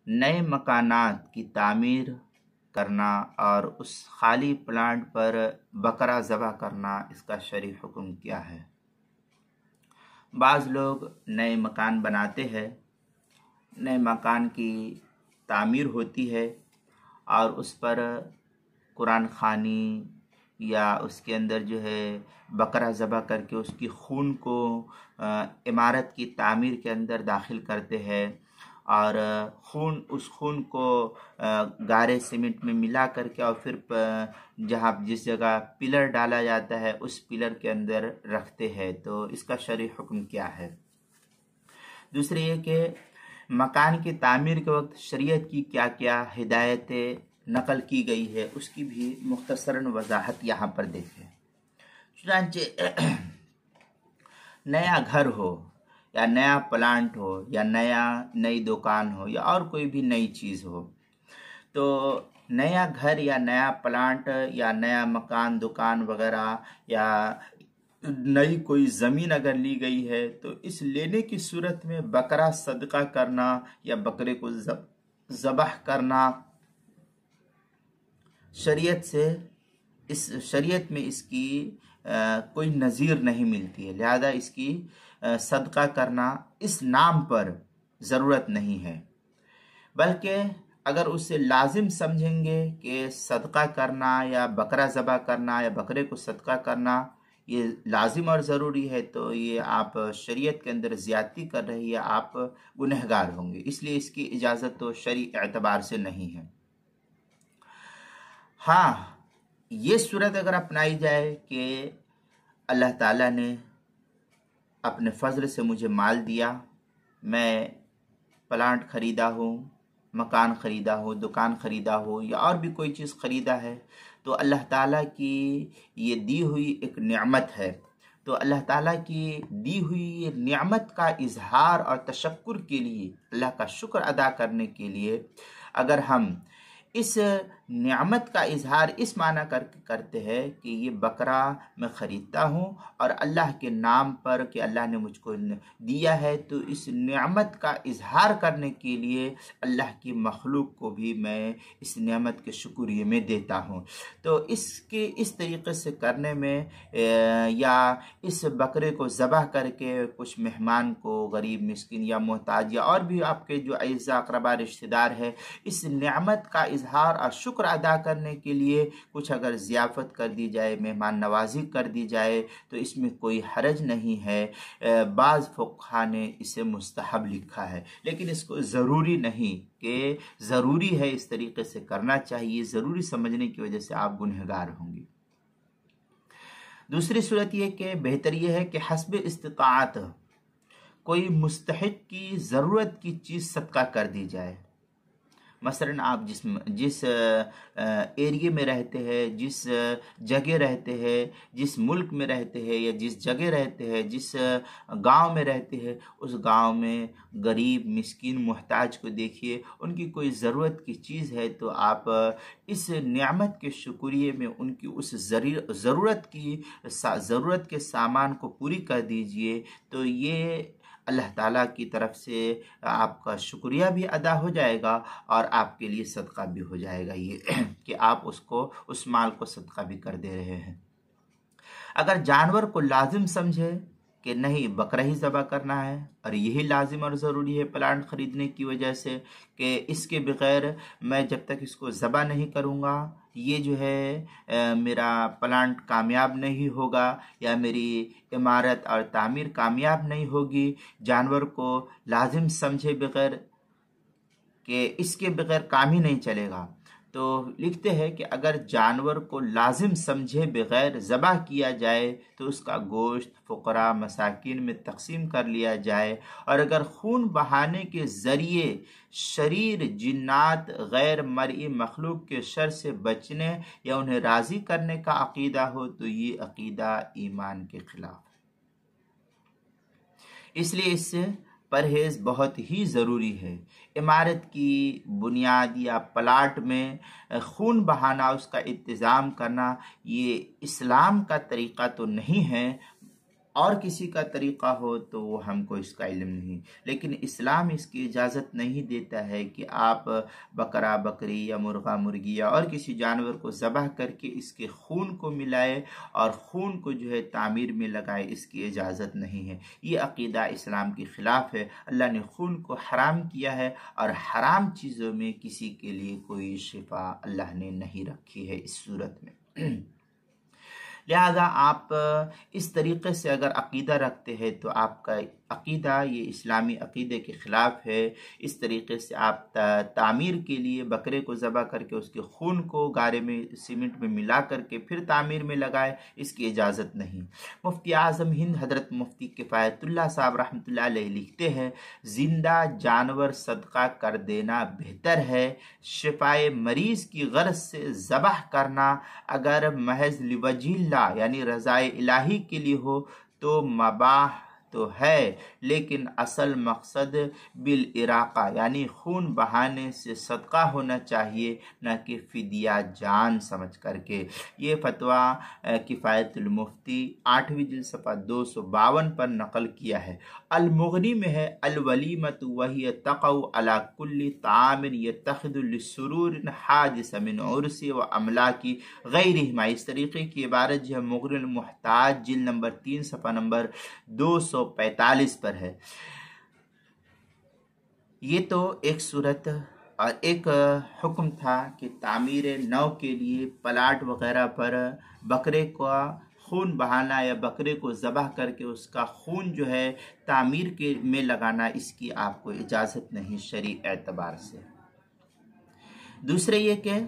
نئے مکانات کی تعمیر کرنا اور اس خالی پلانٹ پر بکرا ذبح کرنا، اس کا شرعی حکم کیا ہے؟ بعض لوگ نئے مکان بناتے ہیں، نئے مکان کی تعمیر ہوتی ہے اور اس پر قرآن خوانی یا اس کے اندر جو ہے بکرا ذبح کر کے اس کی خون کو عمارت کی تعمیر کے اندر داخل کرتے ہیں، اور اس خون کو گارے سیمنٹ میں ملا کر کے اور پھر جس جگہ پلر ڈالا جاتا ہے اس پلر کے اندر رکھتے ہیں۔ تو اس کا شرعی حکم کیا ہے؟ دوسرے یہ کہ مکان کی تعمیر کے وقت شریعت کی کیا کیا ہدایتیں نقل کی گئی ہے، اس کی بھی مختصراً وضاحت یہاں پر دیکھیں۔ چنانچہ نیا گھر ہو یا نیا پلانٹ ہو یا نئی دکان ہو یا اور کوئی بھی نئی چیز ہو، تو نیا گھر یا نیا پلانٹ یا نیا مکان دکان وغیرہ یا نئی کوئی زمین اگر لی گئی ہے تو اس لینے کی صورت میں بکرا صدقہ کرنا یا بکرے کو ذبح کرنا شریعت میں اس کی کوئی نظیر نہیں ملتی ہے، لہذا اس کی صدقہ کرنا اس نام پر ضرورت نہیں ہے، بلکہ اگر اسے لازم سمجھیں گے کہ صدقہ کرنا یا بکرا ذبح کرنا یا بکرے کو صدقہ کرنا یہ لازم اور ضروری ہے، تو یہ آپ شریعت کے اندر زیادتی کر رہی ہے، آپ گنہگار ہوں گے، اس لیے اس کی اجازت تو شرعی اعتبار سے نہیں ہے۔ ہاں، یہ صورت اگر اپنائی جائے کہ اللہ تعالیٰ نے اپنے فضل سے مجھے مال دیا، میں پلانٹ خریدا ہوں، مکان خریدا ہو، دکان خریدا ہو یا اور بھی کوئی چیز خریدا ہے، تو اللہ تعالیٰ کی یہ دی ہوئی ایک نعمت ہے، تو اللہ تعالیٰ کی دی ہوئی یہ نعمت کا اظہار اور تشکر کے لیے، اللہ کا شکر ادا کرنے کے لیے اگر ہم اس نعمت کا اظہار اس معنی کرتے ہیں کہ یہ بکرا میں خریدتا ہوں اور اللہ کے نام پر کہ اللہ نے مجھ کو دیا ہے، تو اس نعمت کا اظہار کرنے کے لیے اللہ کی مخلوق کو بھی میں اس نعمت کے شکریہ میں دیتا ہوں، تو اس طریقے سے کرنے میں یا اس بکرے کو ذبح کر کے کچھ مہمان کو، غریب مسکین یا محتاج یا اور بھی آپ کے جو اعزاء اقربا رشتہ دار ہے، اس نعمت کا اظہار اور شکر ادا کرنے کے لیے کچھ اگر ضیافت کر دی جائے، مہمان نوازی کر دی جائے تو اس میں کوئی حرج نہیں ہے۔ بعض فقہا نے اسے مستحب لکھا ہے، لیکن اس کو ضروری نہیں کہ ضروری ہے اس طریقے سے کرنا چاہیے، ضروری سمجھنے کی وجہ سے آپ گنہگار ہوں گے۔ دوسری صورت یہ کہ بہتر یہ ہے کہ حسب استطاعت کوئی مستحق کی ضرورت کی چیز صدقہ کر دی جائے۔ مثلاً آپ جس ایریے میں رہتے ہیں، جس جگہ رہتے ہیں، جس ملک میں رہتے ہیں یا جس جگہ رہتے ہیں، جس گاؤں میں رہتے ہیں، اس گاؤں میں غریب مسکین محتاج کو دیکھیے، ان کی کوئی ضرورت کی چیز ہے تو آپ اس نعمت کے شکریہ میں ان کی اس ضرورت کے سامان کو پوری کر دیجئے، تو یہ اللہ تعالیٰ کی طرف سے آپ کا شکریہ بھی ادا ہو جائے گا اور آپ کے لیے صدقہ بھی ہو جائے گا، یہ کہ آپ اس مال کو صدقہ بھی کر دے رہے ہیں۔ اگر جانور کو لازم سمجھے کہ نہیں بکرا ہی ذبح کرنا ہے اور یہی لازم اور ضروری ہے پلانٹ خریدنے کی وجہ سے کہ اس کے بغیر میں جب تک اس کو ذبح نہیں کروں گا یہ جو ہے میرا پلانٹ کامیاب نہیں ہوگا یا میری عمارت اور تعمیر کامیاب نہیں ہوگی، جانور کو لازم سمجھے بغیر کہ اس کے بغیر کام ہی نہیں چلے گا، تو لکھتے ہیں کہ اگر جانور کو لازم سمجھے بغیر ذبح کیا جائے تو اس کا گوشت فقراء مساکین میں تقسیم کر لیا جائے، اور اگر خون بہانے کے ذریعے شریر جنات غیر مرئی مخلوق کے شر سے بچنے یا انہیں راضی کرنے کا عقیدہ ہو تو یہ عقیدہ ایمان کے خلاف ہے، اس لیے اس سے پرہیز بہت ہی ضروری ہے۔ عمارت کی بنیاد یا پلاٹ میں خون بہانا، اس کا انتظام کرنا، یہ اسلام کا طریقہ تو نہیں ہے، اور کسی کا طریقہ ہو تو وہ ہم کو اس کا علم نہیں، لیکن اسلام اس کی اجازت نہیں دیتا ہے کہ آپ بکرا بکری یا مرغا مرغی یا اور کسی جانور کو ذبح کر کے اس کے خون کو ملائے اور خون کو جو ہے تعمیر میں لگائے، اس کی اجازت نہیں ہے۔ یہ عقیدہ اسلام کے خلاف ہے۔ اللہ نے خون کو حرام کیا ہے، اور حرام چیزوں میں کسی کے لیے کوئی شفا اللہ نے نہیں رکھی ہے اس صورت میں۔ لہذا آپ اس طریقے سے اگر عقیدہ رکھتے ہیں تو آپ کا عقیدہ یہ اسلامی عقیدے کے خلاف ہے۔ اس طریقے سے آپ تعمیر کے لیے بکرے کو ذبح کر کے اس کے خون کو گارے میں سیمنٹ میں ملا کر کے پھر تعمیر میں لگائے، اس کی اجازت نہیں۔ مفتی اعظم ہند حضرت مفتی کفایت اللہ صاحب رحمۃ اللہ علیہ لکھتے ہیں، زندہ جانور صدقہ کر دینا بہتر ہے۔ شفائے مریض کی غرض سے ذبح کرنا اگر محض لوجہ اللہ یعنی رضائے الہی کے لیے ہو تو مباح تو ہے، لیکن اصل مقصد بالاراقہ یعنی خون بہانے سے صدقہ ہونا چاہیے، نہ کہ فدیہ جان سمجھ کر کے۔ یہ فتویٰ کفایت المفتی 8ویں جلد صفحہ 252 پر نقل کیا ہے۔ المغنی میں ہے، الولیمۃ وہی تقع علی کل طعام یتخذ للسرور حادث من عرس و املاک غیرہما۔ اس طریقے کی عبارت جو ہے مغنی المحتاج جلد نمبر 3 صفحہ نمبر 245 پر ہے۔ یہ تو ایک صورت اور ایک حکم تھا کہ تعمیر نو کے لیے پلاٹ وغیرہ پر بکرے کا خون بہانا یا بکرے کو ذبح کر کے اس کا خون جو ہے تعمیر کے میں لگانا، اس کی آپ کو اجازت نہیں شرعی اعتبار سے۔ دوسرے یہ کہ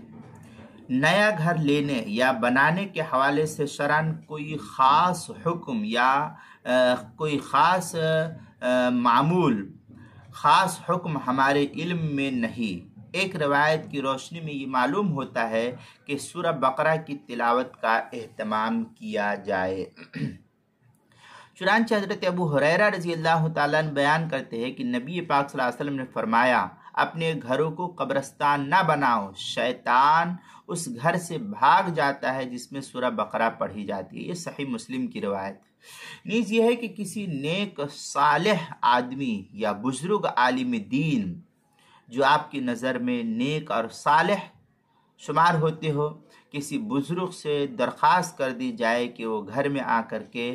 نیا گھر لینے یا بنانے کے حوالے سے شرعاً کوئی خاص حکم یا کوئی خاص معمول، خاص حکم ہمارے علم میں نہیں۔ ایک روایت کی روشنی میں یہ معلوم ہوتا ہے کہ سورہ بقرہ کی تلاوت کا اہتمام کیا جائے۔ چنانچہ حضرت ابو ہریرہ رضی اللہ تعالیٰ عنہ بیان کرتے ہیں کہ نبی پاک صلی اللہ علیہ وسلم نے فرمایا، اپنے گھروں کو قبرستان نہ بناؤ، شیطان اس گھر سے بھاگ جاتا ہے جس میں سورہ بقرہ پڑھی جاتی ہے۔ یہ صحیح مسلم کی روایت۔ نیز یہ ہے کہ کسی نیک صالح آدمی یا بزرگ عالم دین جو آپ کی نظر میں نیک اور صالح شمار ہوتے ہو، کسی بزرگ سے درخواست کر دی جائے کہ وہ گھر میں آ کر کے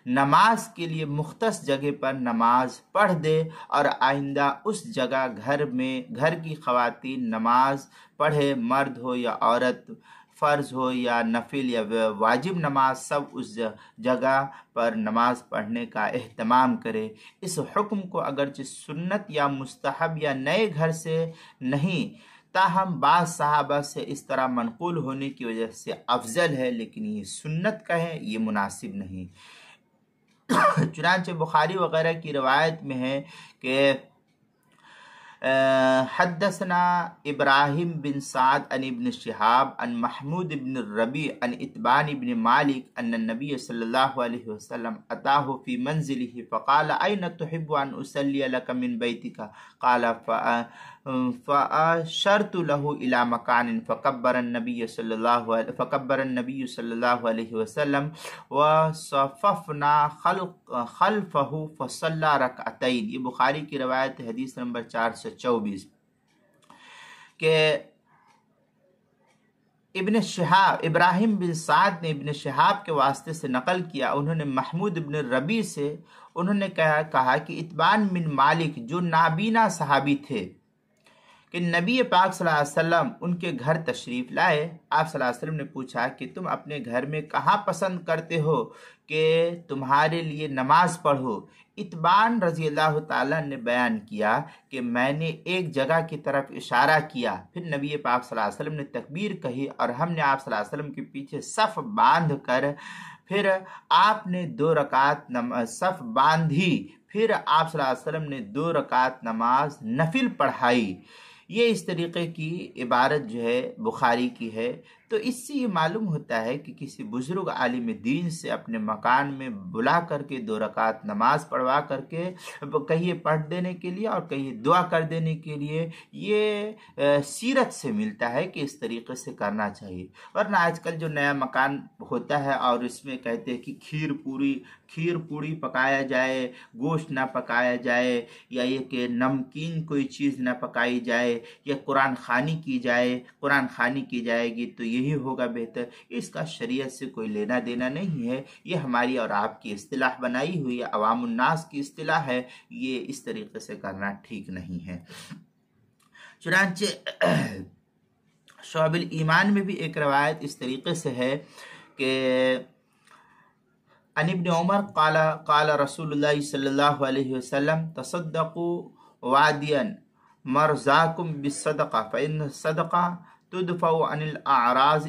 نماز کے لیے مختص جگہ پر نماز پڑھ دے، اور آئندہ اس جگہ گھر کی خواتین نماز پڑھے، مرد ہو یا عورت، فرض ہو یا نفل یا واجب نماز، سب اس جگہ پر نماز پڑھنے کا اہتمام کرے۔ اس حکم کو اگرچہ سنت یا مستحب یا نئے گھر سے نہیں، تاہم بعض صحابہ سے اس طرح منقول ہونے کی وجہ سے افضل ہے، لیکن یہ سنت کہیں یہ مناسب نہیں۔ چنانچہ بخاری وغیرہ کی روایت میں ہے کہ حدثنا ابراہیم بن سعد عن ابن شہاب عن محمود بن الربیع عن اتبان بن مالک ان النبی صلی اللہ علیہ وسلم اتاہ فی منزلہ فقال این تحب ان اصلی لک من بیتک قال فاشرت له الى مکان فکبر النبی صلی اللہ علیہ وسلم وصففنا خلفہ فصلی رکعتین۔ یہ بخاری کی روایت حدیث نمبر 424 کہ ابن شہاب ابراہیم بن سعد نے ابن شہاب کے واسطے سے نقل کیا، انہوں نے محمود بن ربیع سے انہوں نے کہا کہ اتبان بن مالک جو نابینا صحابی تھے کہ نبی پاک صلی اللہ علیہ وسلم ان کے گھر تشریف لائے۔ آپ صلی اللہ علیہ وسلم نے پوچھا کہ تم اپنے گھر میں کہاں پسند کرتے ہو کہ تمہارے لیے نماز پڑھو؟ اتبان رضی اللہ تعالیٰ نے بیان کیا کہ میں نے ایک جگہ کی طرف اشارہ کیا، پھر نبی پاک صلی اللہ علیہ وسلم نے تکبیر کہی اور ہم نے آپ صلی اللہ علیہ وسلم کے پیچھے صف باندھ کر پھر آپ نے 2 رکعت صف باندھی، پھر آپ صلی اللہ علیہ وسلم نے 2 رکعت نماز نفل پڑھائی۔ یہ اس طریقے کی عبارت جو ہے بخاری کی ہے۔ تو اس سے یہ معلوم ہوتا ہے کہ کسی بزرگ عالم دین سے اپنے مکان میں بلا کر کے 2 رکعت نماز پڑھوا کر کے کہیں پڑھ دینے کے لیے اور کہیں دعا کر دینے کے لیے یہ سیرت سے ملتا ہے کہ اس طریقے سے کرنا چاہیے۔ ورنہ آج کل جو نیا مکان ہوتا ہے اور اس میں کہتے ہیں کہ کھیر پوری پکایا جائے، گوشت نہ پکایا جائے، یا یہ کہ نمکین کوئی چیز نہ پکائی جائے، یا قرآن خوانی کی جائے گی تو یہی ہوگا بہتر، اس کا شریعت سے کوئی لینا دینا نہیں ہے۔ یہ ہماری اور آپ کی اصطلاح بنائی ہوئی ہے، عوام الناس کی اصطلاح ہے، یہ اس طریقے سے کرنا ٹھیک نہیں ہے۔ چنانچہ شعب الایمان میں بھی ایک روایت اس طریقے سے ہے کہ عن ابن عمر قال رسول اللہ صلی اللہ علیہ وسلم تصدقوا وادیا مرزاکم بالصدقہ فإن الصدقہ تدفع عن الاعراض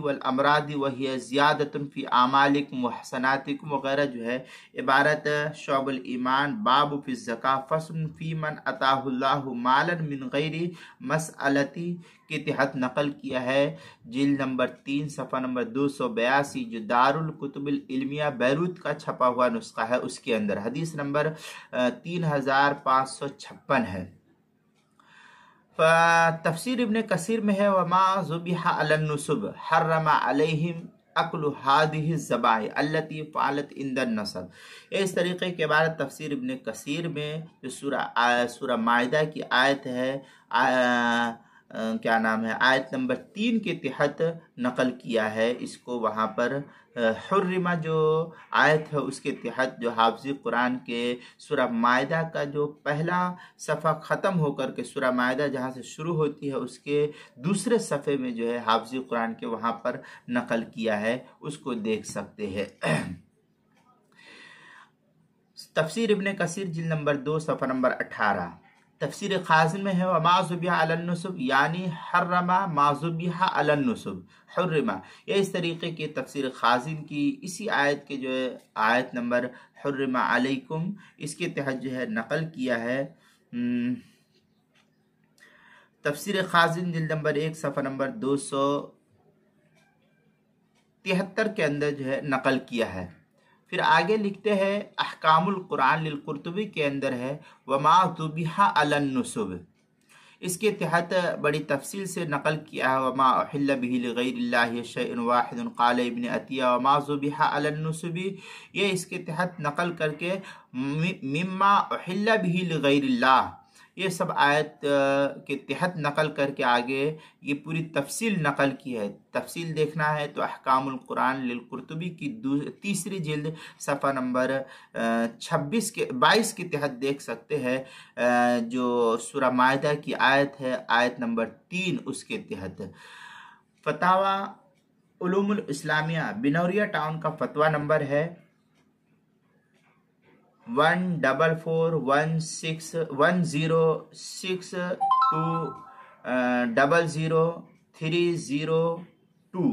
والامراض وهي زیادۃ فی اعمالکم وحسناتکم وغیرہ جو ہے عبارت شعب الایمان باب فی الزکاة فصل فی من اتاہ اللہ مالا من غیر مسألتی کے تحت نقل کیا ہے، جلد نمبر 3 صفحہ نمبر 282 جو دارالکتب العلمیہ بیروت کا چھپا ہوا نسخہ ہے، اس کے اندر حدیث نمبر 3556 ہے۔ تفسیر ابن کثیر میں ہے وما ذبح علی النصب حرم علیہم اکل هذه الذبائح التي فعلت عند النصب۔ اس طریقے کے بعد تفسیر ابن کثیر میں جو سورہ مائدہ کی آیت ہے، آیت نمبر 3 کے تحت نقل کیا ہے اس کو، وہاں پر حرمہ جو آیت ہے اس کے تحت جو حافظ قرآن کے سورہ مائدہ کا جو پہلا صفحہ ختم ہو کر کے سورہ مائدہ جہاں سے شروع ہوتی ہے اس کے دوسرے صفحے میں جو ہے حافظ قرآن کے وہاں پر نقل کیا ہے، اس کو دیکھ سکتے ہیں۔ تفسیر ابن کثیر جلد نمبر 2 صفحہ نمبر 18۔ تفسیر خازن میں ہے وما ذبح علی النصب یعنی حرم ما ذبح علی النصب حرمہ۔ یہ اس طریقے کی تفسیر خازن کی اسی آیت کے جو ہے آیت نمبر حرم علیکم اس کے تحت جو ہے نقل کیا ہے۔ تفسیر خازن جلد نمبر 1 صفحہ نمبر 273 کے اندر جو ہے نقل کیا ہے۔ پھر آگے لکھتے ہیں احکام القرآن للقرطبی کے اندر ہے وما ذبح علی النصب، اس کے تحت بڑی تفصیل سے نقل کیا ہے وما احل به لغیر اللہ شیء واحد قال ابن عطیہ وما ذبح علی النصب، یہ اس کے تحت نقل کر کے مما احل به لغیر اللہ، یہ سب آیت کے تحت نقل کر کے آگے یہ پوری تفصیل نقل کی ہے۔ تفصیل دیکھنا ہے تو احکام القرآن للقرطبی کی تیسری جلد صفحہ نمبر 22 کے تحت دیکھ سکتے ہیں، جو سورہ مائدہ کی آیت ہے آیت نمبر 3 اس کے تحت۔ فتاوی علوم الاسلامیہ بنوریا ٹاؤن کا فتویٰ نمبر ہے 14416200302،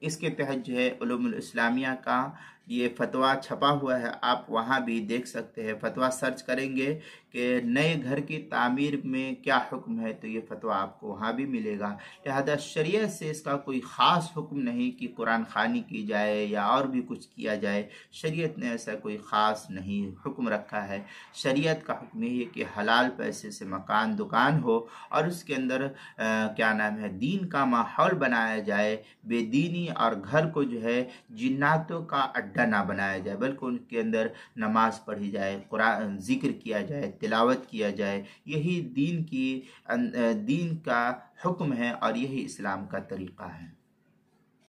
اس کے تحت جو ہے علوم الاسلامیہ کا یہ فتویٰ چھپا ہوا ہے، آپ وہاں بھی دیکھ سکتے ہیں۔ فتویٰ سرچ کریں گے کہ نئے گھر کی تعمیر میں کیا حکم ہے تو یہ فتویٰ آپ کو وہاں بھی ملے گا۔ لہذا شریعت سے اس کا کوئی خاص حکم نہیں کہ قرآن خوانی کی جائے یا اور بھی کچھ کیا جائے، شریعت نے ایسا کوئی خاص نہیں حکم رکھا ہے۔ شریعت کا حکم یہ ہے کہ حلال پیسے سے مکان دکان ہو اور اس کے اندر دین کا ماحول بنایا جائے، بے دینی اور گھر کو جو ہے جناتوں کا اڈا نہ بنایا جائے، بلکہ ان کے اندر نماز پڑھی جائے، قرآن ذکر کیا جائے، تلاوت کیا جائے، یہی دین کا حکم ہے اور یہی اسلام کا طریقہ ہے۔